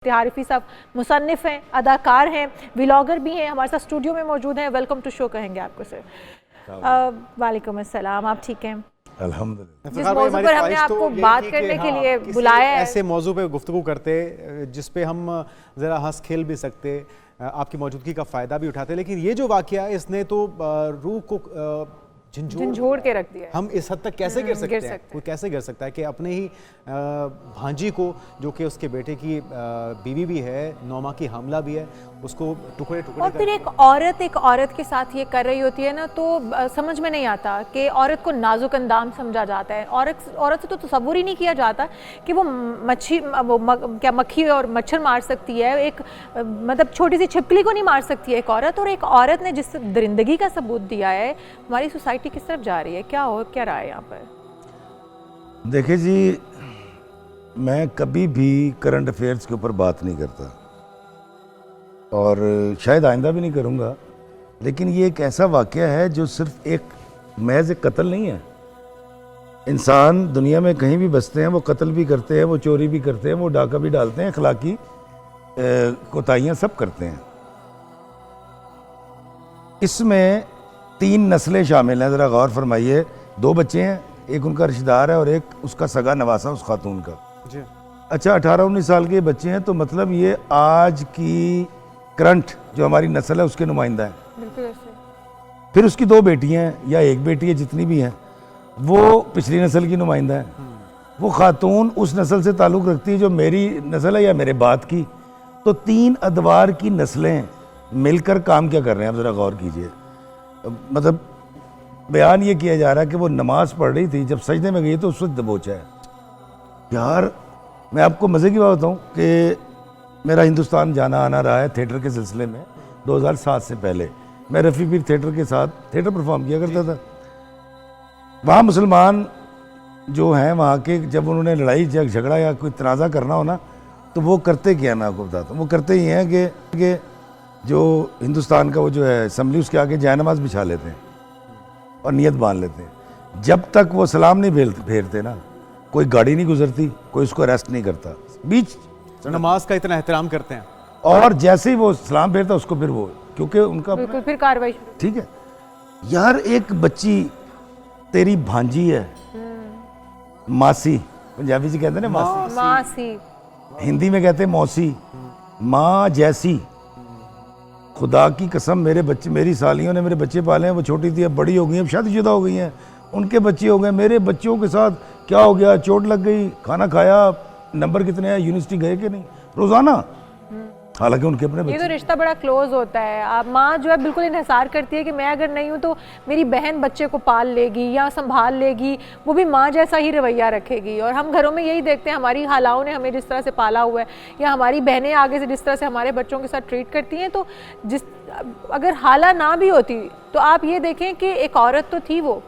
हारिफी साहब मुसन्निफ हैं, अदाकार हैं, व्लॉगर भी हैं, हमारे साथ स्टूडियो में मौजूद हैं। वेलकम टू शो कहेंगे आपको सर। वालेकुम अस्सलाम, आप ठीक हैं? अल्हम्दुलिल्लाह। जिस मौजू पर हमने आपको बात करने के लिए बुलाया है, ऐसे मौजू पे गुफ्तगू करते जिस पे हम ज़रा हंस खेल भी सकते, आपकी मौजूदगी का फ़ायदा भी उठाते, लेकिन ये जो वाक़या है इसने तो रूह को झंझोड़ के रख दिया। हम इस हद तक कैसे गिर सकते हैं? कोई कैसे गिर सकता है कि अपने ही भांजी को, जो कि उसके बेटे की बीवी भी है, 9 माह की हामला भी है, उसको टुकड़े टुकड़े और फिर एक औरत के साथ ये कर रही होती है ना, तो समझ में नहीं आता कि औरत को नाजुक अंदाम समझा जाता है। औरत से तो तसव्वुर ही नहीं किया जाता कि वो मक्खी और मच्छर मार सकती है, एक मतलब छोटी सी छिपकली को नहीं मार सकती है एक औरत। और एक औरत ने जिस दरिंदगी का सबूत दिया है, हमारी सोसाइटी किस तरफ जा रही है, क्या रहा है यहाँ पर? देखिए जी, मैं कभी भी करंट अफेयर्स के ऊपर बात नहीं करता और शायद आइंदा भी नहीं करूँगा, लेकिन ये एक ऐसा वाक़या है जो सिर्फ एक महज एक कत्ल नहीं है। इंसान दुनिया में कहीं भी बसते हैं, वो कत्ल भी करते हैं, वो चोरी भी करते हैं, वो डाका भी डालते हैं, अखलाकी कोताहियाँ सब करते हैं। इसमें 3 नस्लें शामिल हैं, ज़रा गौर फरमाइए। 2 बच्चे हैं, एक उनका रिश्तेदार है और एक उसका सगा नवासा उस खातून का जी। अच्छा, 18-19 साल के बच्चे हैं, तो मतलब ये आज की करंट जो हमारी नस्ल है उसके नुमाइंदा है। बिल्कुल ऐसे। फिर उसकी 2 बेटियां हैं या एक बेटी है, जितनी भी हैं, वो पिछली नस्ल की नुमाइंदा है। वो खातून उस नस्ल से ताल्लुक़ रखती है जो मेरी नस्ल है या मेरे बाद की। तो 3 अदवार की नस्लें मिलकर काम क्या कर रहे हैं, आप ज़रा गौर कीजिए। मतलब बयान ये किया जा रहा है कि वो नमाज पढ़ रही थी, जब सजदे में गई तो उस वक्त दबोचा है। यार, मैं आपको मज़े की बात बताऊँ कि मेरा हिंदुस्तान जाना आना रहा है थिएटर के सिलसिले में। 2007 से पहले मैं रफ़ी पीर थिएटर के साथ थिएटर परफॉर्म किया करता था। वहाँ मुसलमान जो हैं वहाँ के, जब उन्होंने लड़ाई झगड़ा या कोई तनाज़ा करना हो ना, तो वो करते क्या, मैं आपको बताता हूँ। वो करते ही हैं कि जो हिंदुस्तान का वो जो है असम्बली, उसके आगे जायनमाज बिछा लेते हैं और नियत बांध लेते हैं। जब तक वो सलाम नहीं फेरते ना, कोई गाड़ी नहीं गुजरती, कोई उसको अरेस्ट नहीं करता। बीच नमाज का इतना एहतराम करते हैं, और जैसे ही वो सलाम फेरता उसको फिर वो, क्योंकि उनका फिर कार्रवाई। ठीक है यार, एक बच्ची तेरी भांजी है, मासी, पंजाबी से कहते हैं ना मासी, हिंदी में कहते हैं मौसी, माँ जैसी। खुदा की कसम, मेरे बच्चे, मेरी सालियों ने मेरे बच्चे पाले हैं। वो छोटी थी, अब बड़ी हो गई हैं, अब शादीशुदा हो गई हैं, उनके बच्चे हो गए। मेरे बच्चों के साथ क्या हो गया, चोट लग गई, खाना खाया, नंबर कितने हैं, यूनिवर्सिटी गए कि नहीं, रोज़ाना। हालांकि उनके अपने बच्चे। ये तो रिश्ता बड़ा क्लोज होता है। आप माँ जो है बिल्कुल इन्हिसार करती है कि मैं अगर नहीं हूँ तो मेरी बहन बच्चे को पाल लेगी या संभाल लेगी, वो भी माँ जैसा ही रवैया रखेगी। और हम घरों में यही देखते हैं, हमारी खालाओं ने हमें जिस तरह से पाला हुआ है, या हमारी बहनें आगे से जिस तरह से हमारे बच्चों के साथ ट्रीट करती हैं, तो अगर हाला ना भी होती तो आप ये देखें कि एक औरत तो थी वो,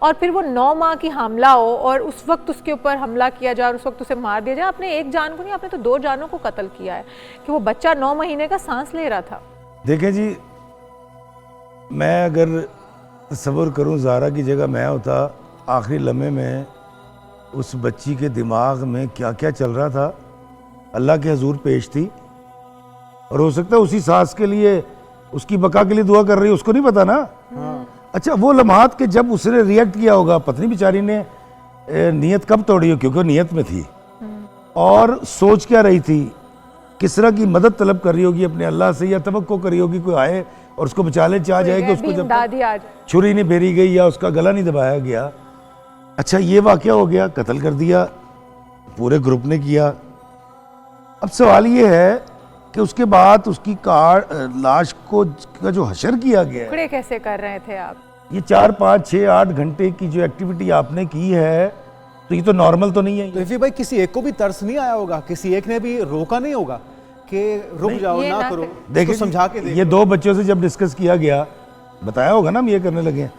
और फिर वो 9 माह की हामला हो और उस वक्त उसके ऊपर हमला किया जाए और उस वक्त उसे मार दिया जाए। आपने एक जान को नहीं, आपने तो 2 जानों को कत्ल किया है कि वो बच्चा 9 महीने का सांस ले रहा था। देखें जी, मैं अगर तसव्वुर करूं ज़ारा की जगह मैं होता, आखिरी लम्हे में उस बच्ची के दिमाग में क्या क्या चल रहा था, अल्लाह के हजूर पेश थी। और हो सकता है उसी सास के लिए, उसकी बका के लिए दुआ कर रही है, उसको नहीं पता ना। अच्छा, वो लम्हात के जब उसने रिएक्ट किया होगा, पत्नी बेचारी ने नीयत कब तोड़ी हो, क्योंकि वो नीयत में थी, और सोच क्या रही थी, किस तरह की मदद तलब कर रही होगी अपने अल्लाह से, या तवक्को करी होगी कोई आए और उसको बचा ले, चाह जाए कि उसको जब छुरी नहीं फेरी गई या उसका गला नहीं दबाया गया। अच्छा, ये वाकया हो गया, कत्ल कर दिया, पूरे ग्रुप ने किया। अब सवाल ये है कि उसके बाद उसकी लाश को का जो हशर किया गया है, कैसे कर रहे थे आप? ये 4, 5, 6, 8 घंटे की जो एक्टिविटी आपने की है, तो ये तो नॉर्मल तो नहीं है। तो भाई, किसी एक को भी तरस नहीं आया होगा, किसी एक ने भी रोका नहीं होगा कि रुक जाओ, ना करो, देखो समझा के देखो। ये 2 बच्चों से जब डिस्कस किया गया, बताया होगा ना हम ये करने लगे हैं।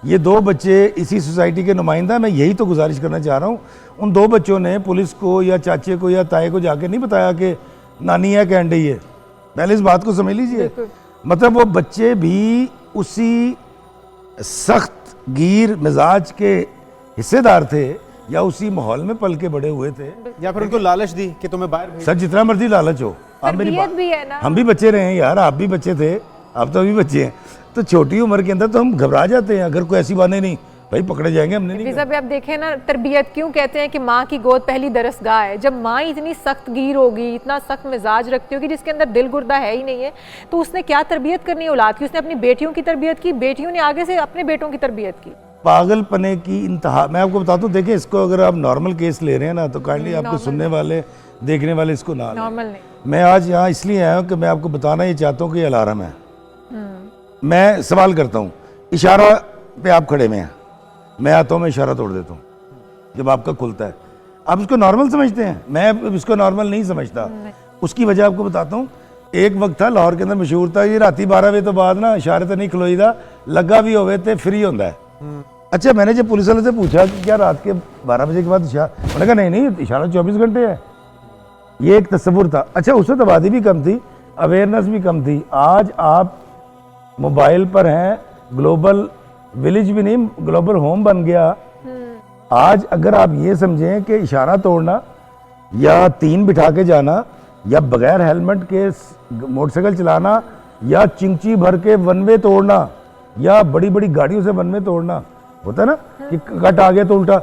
ये 2 बच्चे इसी सोसाइटी के नुमाइंदा, मैं यही तो गुजारिश करना चाह रहा हूँ। उन 2 बच्चों ने पुलिस को या चाचे को या ताए को जाके नहीं बताया कि नानी है कि अंडे है। पहले इस बात को समझ लीजिए। मतलब वो बच्चे भी उसी सख्त गिर मिजाज के हिस्सेदार थे या उसी माहौल में पल के बड़े हुए थे, या फिर उनको लालच दी कि तुम्हें बाहर भेज। सर जितना मर्जी लालच हो, आप मेरी तरबियत भी है ना। हम भी बच्चे रहे हैं यार, आप भी बच्चे थे, आप तो अभी बच्चे हैं, तो छोटी उम्र के अंदर तो हम घबरा जाते हैं, अगर कोई ऐसी बातें नहीं भाई पकड़े जाएंगे, हमने नहीं। जब आप देखें ना, तरबियत क्यों कहते हैं कि माँ की गोद पहली दरसगाह है। जब माँ इतनी सख्त गिर होगी, इतना सख्त मिजाज रखती होगी, जिसके अंदर दिल गुर्दा है ही नहीं है, तो उसने क्या तरबियत करनी है औलाद की। उसने अपनी बेटियों की तरबियत की, बेटियों ने आगे से अपने बेटों की तरबियत की। पागलपने की इंतहा। मैं आपको बताता हूँ, देखिए इसको अगर आप नॉर्मल केस ले रहे हैं ना, तो काइंडली आपको सुनने वाले देखने वाले इसको ना लें। नॉर्मल नहीं। मैं आज यहाँ इसलिए आया हूँ कि मैं आपको बताना ये चाहता हूँ कि ये अलार्म है। मैं सवाल करता हूँ, इशारा पे आप खड़े में हैं, मैं आता हूँ, मैं इशारा तोड़ देता हूँ जब आपका खुलता है, आप इसको नॉर्मल समझते हैं, मैं इसको नॉर्मल नहीं समझता। उसकी वजह आपको बताता हूँ। एक वक्त था लाहौर के अंदर मशहूर था, ये राती 12 बजे तो बाद ना इशारे तो नहीं खलोईदा, लगा भी होवे तो फ्री होता है। अच्छा, मैंने जब पुलिस वाले से पूछा कि क्या रात के 12 बजे के बाद इशारा, उन्होंने कहा नहीं इशारा 24 घंटे है। ये एक तस्वुर था। अच्छा, उस वक्त आबादी भी कम थी, अवेयरनेस भी कम थी। आज आप मोबाइल पर हैं, ग्लोबल विलेज भी नहीं, ग्लोबल होम बन गया। आज अगर आप ये समझें कि इशारा तोड़ना या 3 बिठा के जाना या बगैर हेलमेट के मोटरसाइकिल चलाना या चिंची भर के वन वे तोड़ना या बड़ी बड़ी गाड़ियों से वन वे तोड़ना, होता है ना कि कट आ गया तो उल्टा,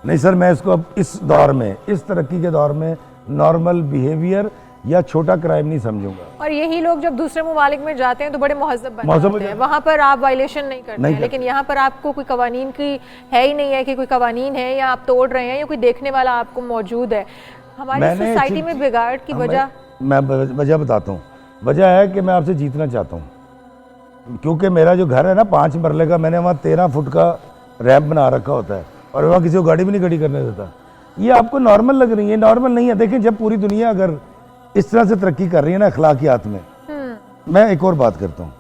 नहीं सर, मैं इसको अब इस दौर में, इस तरक्की के दौर में नॉर्मल बिहेवियर या छोटा क्राइम नहीं समझूंगा। और यही लोग जब दूसरे ममालिक में जाते हैं तो बड़े महज़्ज़ब बन जाते हैं, वहाँ पर आप वायलेशन नहीं करते हैं, लेकिन यहाँ पर आपको कोई कवानीन की है ही नहीं है कि कोई कवानीन है या आप तोड़ रहे हैं या कोई देखने वाला आपको मौजूद है। हमारी सोसाइटी में बिगाड़ की वजह, मैं वजह बताता हूँ। वजह है कि मैं आपसे जीतना चाहता हूँ, क्योंकि मेरा जो घर है ना 5 मरले का, मैंने वहाँ 13 फुट का रैंप बना रखा होता है और वहाँ किसी को गाड़ी भी नहीं खड़ी करने देता। ये आपको नॉर्मल लग रही है, नॉर्मल नहीं है। देखिए, जब पूरी दुनिया अगर इस तरह से तरक्की कर रही है ना अखलाकियात में, मैं एक और बात करता हूँ।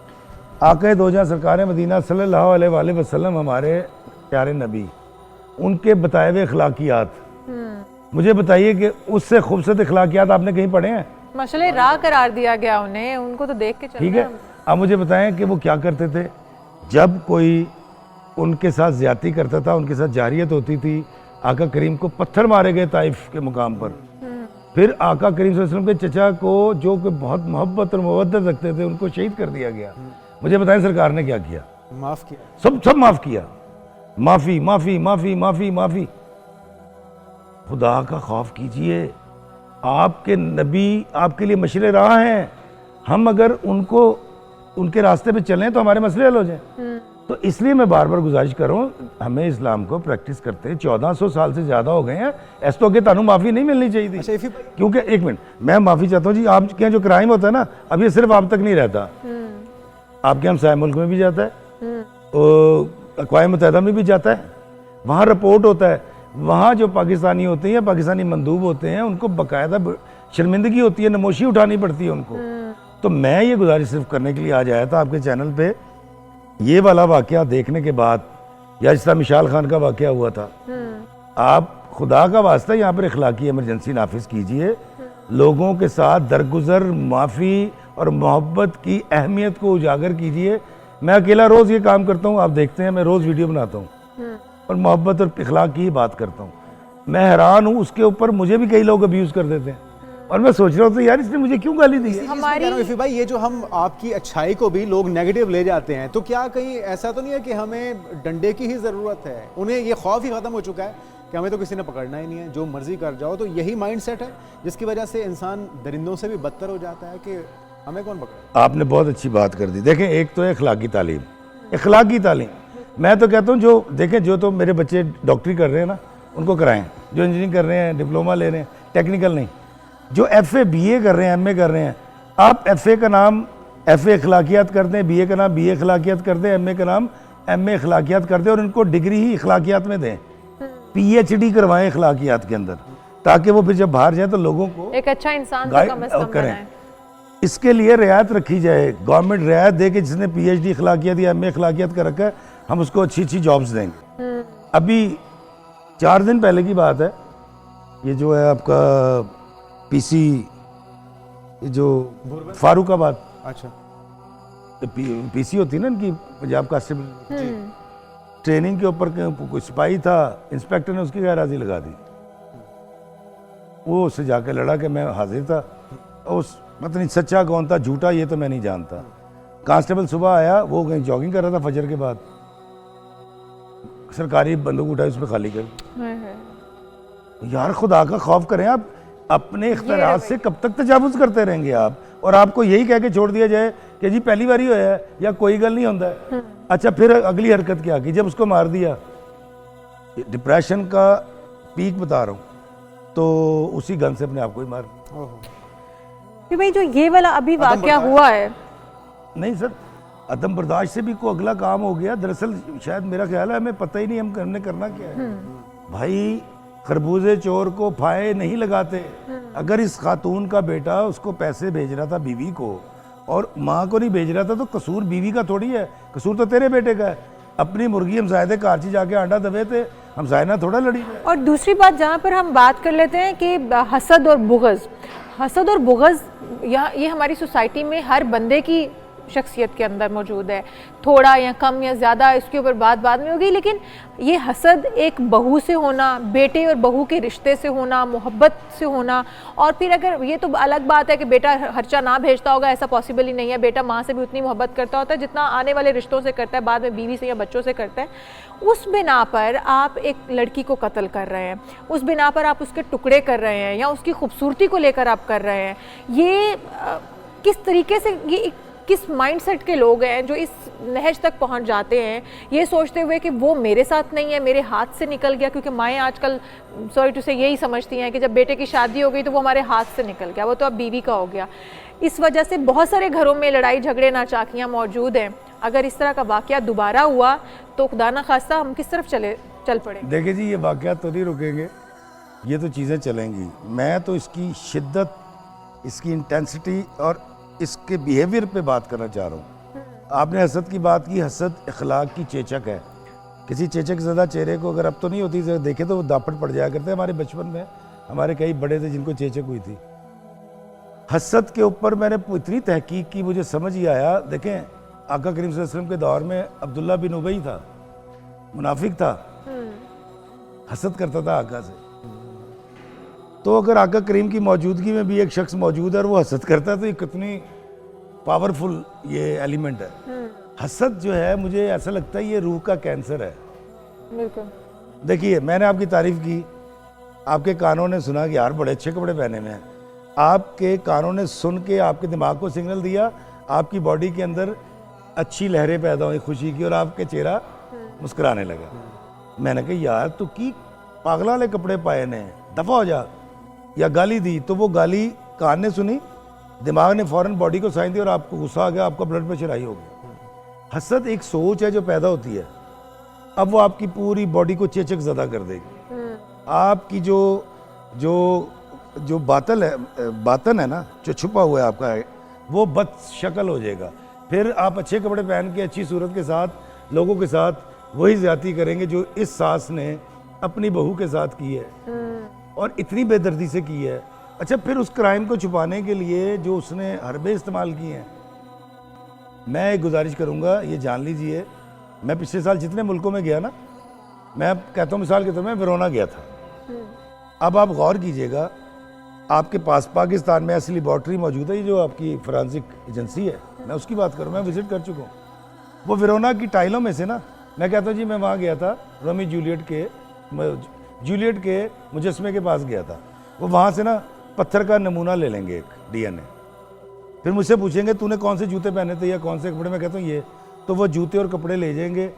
आक़ा दो जहां सरकार मदीना सल्लल्लाहु अलैहि वसल्लम, हमारे प्यारे नबी, उनके बताए हुए अखलाकियात, मुझे बताइए कि उससे खूबसूरत अखलाकियात आपने कहीं पढ़े हैं? मसले राह करार दिया गया उन्हें, उनको तो देख के चलना। ठीक है, आप मुझे बताएं कि वो क्या करते थे जब कोई उनके साथ ज्यादती करता था, उनके साथ जारियत होती थी। आका करीम को पत्थर मारे गए ताइफ के मुकाम पर। फिर आका करीम सल्लल्लाहु अलैहि वसल्लम के चचा को, जो कि बहुत मोहब्बत और मवद्दत रखते थे, उनको शहीद कर दिया गया। मुझे बताएं सरकार ने क्या किया? माफ किया, सब माफ किया। माफी माफी माफी माफी माफी। खुदा का खौफ कीजिए, आपके नबी आपके लिए मशरे राह हैं। हम अगर उनको उनके रास्ते पे चलें तो हमारे मसले हल हो जाएं। तो इसलिए मैं बार बार गुजारिश कर रहा हूँ, हमें इस्लाम को प्रैक्टिस करते 1400 साल से ज़्यादा हो गए हैं। ऐसे तो आगे तानू माफ़ी नहीं मिलनी चाहिए थी। अच्छा, क्योंकि एक मिनट, मैं माफ़ी चाहता हूँ जी, आपके यहाँ जो क्राइम होता है ना, अब ये सिर्फ आप तक नहीं रहता, आपके हमसाया मुल्क में भी जाता है, अक़वाम मुत्तहिदा में भी जाता है। वहाँ रिपोर्ट होता है, वहाँ जो पाकिस्तानी होते हैं या पाकिस्तानी मंदूब होते हैं, उनको बाकायदा शर्मिंदगी होती है, नमोशी उठानी पड़ती है उनको। तो मैं ये गुजारिश सिर्फ करने के लिए आज आया था आपके चैनल पे, ये वाला वाक़या देखने के बाद, या जिस तरह मिशाल खान का वाक़या हुआ था, आप खुदा का वास्ता यहाँ पर इखलाकी इमरजेंसी नाफिज कीजिए, लोगों के साथ दरगुजर, माफ़ी और मोहब्बत की अहमियत को उजागर कीजिए। मैं अकेला रोज़ ये काम करता हूँ, आप देखते हैं, मैं रोज़ वीडियो बनाता हूँ और मोहब्बत और इखलाक की ही बात करता हूँ। मैं हैरान हूँ, उसके ऊपर मुझे भी कई लोग अब्यूज़ कर देते हैं और मैं सोच रहा हूँ तो यार इसने मुझे क्यों गाली दी है। हमारी भाई, ये जो हम आपकी अच्छाई को भी लोग नेगेटिव ले जाते हैं, तो क्या कहीं ऐसा तो नहीं है कि हमें डंडे की ही ज़रूरत है? उन्हें ये खौफ ही ख़त्म हो चुका है कि हमें तो किसी ने पकड़ना ही नहीं है, जो मर्जी कर जाओ। तो यही माइंडसेट है जिसकी वजह से इंसान दरिंदों से भी बदतर हो जाता है कि हमें कौन पकड़े। आपने बहुत अच्छी बात कर दी। देखें, एक तो है इखलाकी तालीम, इखलाकी तालीम। मैं तो कहता हूँ जो देखें, जो तो मेरे बच्चे डॉक्टरी कर रहे हैं ना, उनको कराएं। जो इंजीनियरिंग कर रहे हैं, डिप्लोमा ले रहे हैं, टेक्निकल नहीं, जो FA BA कर रहे हैं, MA कर रहे हैं, आप FA का नाम FA अखलाकियात कर दें, BA का नाम BA अखलाकियात कर दें, MA का नाम MA अखलाकियात कर दें और इनको डिग्री ही अखलाकियात में दें। PhD करवाएं अखलाकियात के अंदर, ताकि वो फिर जब बाहर जाए तो लोगों को एक अच्छा इंसान करें। इसके लिए रियायत रखी जाए, गवर्नमेंट रियायत दे कि जिसने PhD अखलाकियात या MA अखलाकियात कर रखा है, हम उसको अच्छी अच्छी जॉब्स देंगे। अभी 4 दिन पहले की बात है, ये जो है आपका PC, जो फारूकाबाद, अच्छा, PC होती है ना इनकी, पंजाब कांस्टेबल, ट्रेनिंग के ऊपर कोई सिपाही था, इंस्पेक्टर ने उसकी गैरहाजिरी लगा दी। वो उससे जाके लड़ा कि मैं हाजिर था, उस पता नहीं सच्चा कौन था झूठा ये तो मैं नहीं जानता। कांस्टेबल सुबह आया, वो कहीं जॉगिंग कर रहा था फजर के बाद, सरकारी बंदूक उठाई उस पर खाली कर। यार खुदा का खौफ करें आप, अपने इख्तियार से कब तक तजावुज करते रहेंगे आप? और आपको यही कह के छोड़ दिया जाए कि जी पहली बार ही होया है या कोई गल नहीं होता है। अच्छा फिर अगली हरकत क्या की जब उसको मार दिया? डिप्रेशन का पीक बता रहा हूँ, तो उसी गन से अपने आप को ही मार। कि भाई जो ये वाला अभी वाकया हुआ है, नहीं सर, अदम बर्दाश्त से भी कोई अगला काम हो गया। दरअसल शायद मेरा ख्याल है हमें पता ही नहीं हमने करना क्या है। भाई खरबूजे चोर को फाये नहीं लगाते। अगर इस खातून का बेटा उसको पैसे भेज रहा था बीवी को और माँ को नहीं भेज रहा था, तो कसूर बीवी का थोड़ी है, कसूर तो तेरे बेटे का है। अपनी मुर्गी हमसायदे कारची जाके आंडा दबे थे, हमसायना थोड़ा लड़ी है। और दूसरी बात जहाँ पर हम बात कर लेते हैं कि हसद और बुग़्ज़ ये हमारी सोसाइटी में हर बंदे की शख्सियत के अंदर मौजूद है, थोड़ा या कम या ज़्यादा इसके ऊपर बात बाद में होगी। लेकिन ये हसद एक बहू से होना, बेटे और बहू के रिश्ते से होना, मोहब्बत से होना, और फिर अगर ये तो अलग बात है कि बेटा खर्चा ना भेजता होगा, ऐसा पॉसिबल ही नहीं है। बेटा माँ से भी उतनी मोहब्बत करता होता है जितना आने वाले रिश्तों से करता है, बाद में बीवी से या बच्चों से करता है। उस बिना पर आप एक लड़की को कत्ल कर रहे हैं, उस बिना पर आप उसके टुकड़े कर रहे हैं या उसकी खूबसूरती को लेकर आप कर रहे हैं। ये किस तरीके से, ये किस माइंडसेट के लोग हैं जो इस नहज तक पहुंच जाते हैं ये सोचते हुए कि वो मेरे साथ नहीं है, मेरे हाथ से निकल गया। क्योंकि माएँ आजकल सॉरी टू से यही समझती हैं कि जब बेटे की शादी हो गई तो वो हमारे हाथ से निकल गया, वो तो अब बीवी का हो गया। इस वजह से बहुत सारे घरों में लड़ाई झगड़े नाचाकियाँ मौजूद हैं। अगर इस तरह का वाक़या दोबारा हुआ तो खुदा न खास्ता हम किस तरफ चल पड़े? देखिए जी, ये वाक़या तो नहीं रुकेंगे, ये तो चीज़ें चलेंगी। मैं तो इसकी शिद्दत, इसकी इंटेंसिटी और इसके बिहेवियर पे बात करना चाह रहा हूँ। आपने हसद की बात की, हसद अखलाक की चेचक है। किसी चेचक ज़्यादा चेहरे को अगर अब तो नहीं होती, देखे तो वो दापट पड़ जाया करते। हमारे बचपन में हमारे कई बड़े थे जिनको चेचक हुई थी। हसद के ऊपर मैंने इतनी तहकीक की, मुझे समझ ही आया। देखें, आका करीम सल्लल्लाहु अलैहि वसल्लम के दौर में अब्दुल्ला बिन उबई था, मुनाफिक था, हसद करता था आका से। तो अगर आका करीम की मौजूदगी में भी एक शख्स मौजूद है और वो हसद करता है तो ये कितनी पावरफुल ये एलिमेंट है। हसद जो है, मुझे ऐसा लगता है ये रूह का कैंसर है। बिल्कुल। देखिए, मैंने आपकी तारीफ की, आपके कानों ने सुना कि यार बड़े अच्छे कपड़े पहने में हैं। आपके कानों ने सुन के आपके दिमाग को सिग्नल दिया, आपकी बॉडी के अंदर अच्छी लहरें पैदा हुई खुशी की और आपके चेहरा मुस्कुराने लगा। मैंने कहा यार तू की पागला वाले कपड़े पाए ने, दफ़ा हो जा। या गाली दी तो वो गाली कान ने सुनी, दिमाग ने फ़ौरन बॉडी को साइन दी और आपको गुस्सा आ गया, आपका ब्लड प्रेशर हाई हो गया। हसद एक सोच है जो पैदा होती है, अब वो आपकी पूरी बॉडी को चेचक ज़दा कर देगी। आपकी जो बातन है ना, जो छुपा हुआ है आपका, वो बदशक्ल हो जाएगा। फिर आप अच्छे कपड़े पहन के अच्छी सूरत के साथ लोगों के साथ वही ज़्यादती करेंगे जो इस सास ने अपनी बहू के साथ की है और इतनी बेदर्दी से की है। अच्छा, फिर उस क्राइम को छुपाने के लिए जो उसने हरबे इस्तेमाल किए हैं, मैं एक गुजारिश करूंगा, ये जान लीजिए, मैं पिछले साल जितने मुल्कों में गया ना, मैं कहता हूँ मिसाल के तौर में वेरोना गया था। अब आप गौर कीजिएगा, आपके पास पाकिस्तान में ऐसी लेबॉर्ट्री मौजूद है, ये जो आपकी फोरेंसिक एजेंसी है, मैं उसकी बात करूँ, मैं विजिट कर चुका हूँ। वो वेरोना की टाइलों में से ना, मैं कहता हूँ जी मैं वहाँ गया था, रोमी जूलियट के मुजस्मे के पास गया था। वो वहाँ से ना पत्थर का नमूना ले लेंगे, एक DNA, फिर मुझसे पूछेंगे तूने कौन से जूते पहने थे या कौन से कपड़े, मैं कहता हूँ ये, तो वो जूते और कपड़े ले जाएंगे,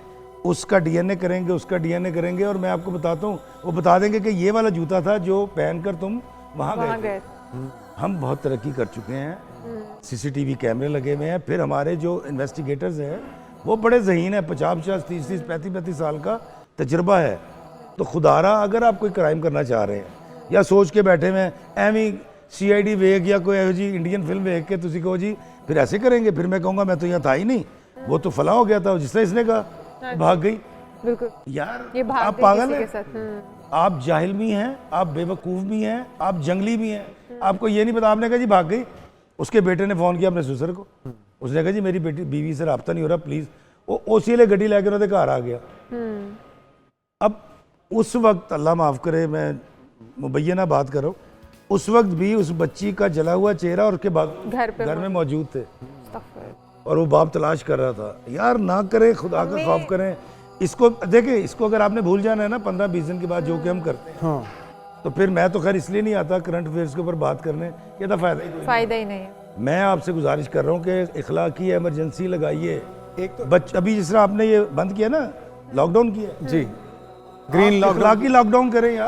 उसका DNA करेंगे, उसका DNA करेंगे, और मैं आपको बताता हूँ, वो बता देंगे कि ये वाला जूता था जो पहनकर तुम वहाँ गए। हम बहुत तरक्की कर चुके हैं, CCTV कैमरे लगे हुए हैं। फिर हमारे जो इन्वेस्टिगेटर्स हैं वो बड़े ज़हीन है, 50-50, 30-30, 35-35 साल का तजुर्बा है। तो खुदारा अगर आप कोई क्राइम करना चाह रहे हैं या सोच के बैठे हुए एवं CID वेख या कोई जी इंडियन फिल्म वेख के तुसी कहो जी फिर ऐसे करेंगे, फिर मैं कहूँगा मैं तो यहाँ था ही नहीं, वो तो फला हो गया था, जिसने इसने कहा भाग गई। बिल्कुल यार, ये भाग आप पागल हैं, आप जाहिल भी हैं, आप बेवकूफ़ भी हैं, आप जंगली भी हैं। आपको ये नहीं पता, आपने कहा जी भाग गई। उसके बेटे ने फ़ोन किया अपने ससुर को, उसने कहा जी मेरी बेटी बीवी से रब्ता नहीं हो रहा, प्लीज़। वो उसी लिए गड्डी लैके उन्होंने घर आ गया। अब उस वक्त अल्लाह माफ़ करे, मैं मुबैना बात करो, उस वक्त भी उस बच्ची का जला हुआ चेहरा और उसके बाद घर में मौजूद थे और वो बाप तलाश कर रहा था। यार ना करें, खुदा का खौफ करें। इसको देखे, इसको अगर आपने भूल जाना है ना 15-20 दिन के बाद जो कि हम करते हैं, हाँ, तो फिर मैं तो खैर इसलिए नहीं आता करंट अफेयर्स के ऊपर बात करने, ये तो फायदा ही नहीं है। मैं आपसे गुजारिश कर रहा हूँ कि इखलाकी इमरजेंसी लगाइए। एक तो अभी जिस तरह आपने ये बंद किया ना, लॉकडाउन किया, जी, ग्रीन लॉकडाउन। इखलाकी लॉकडाउन करें यार।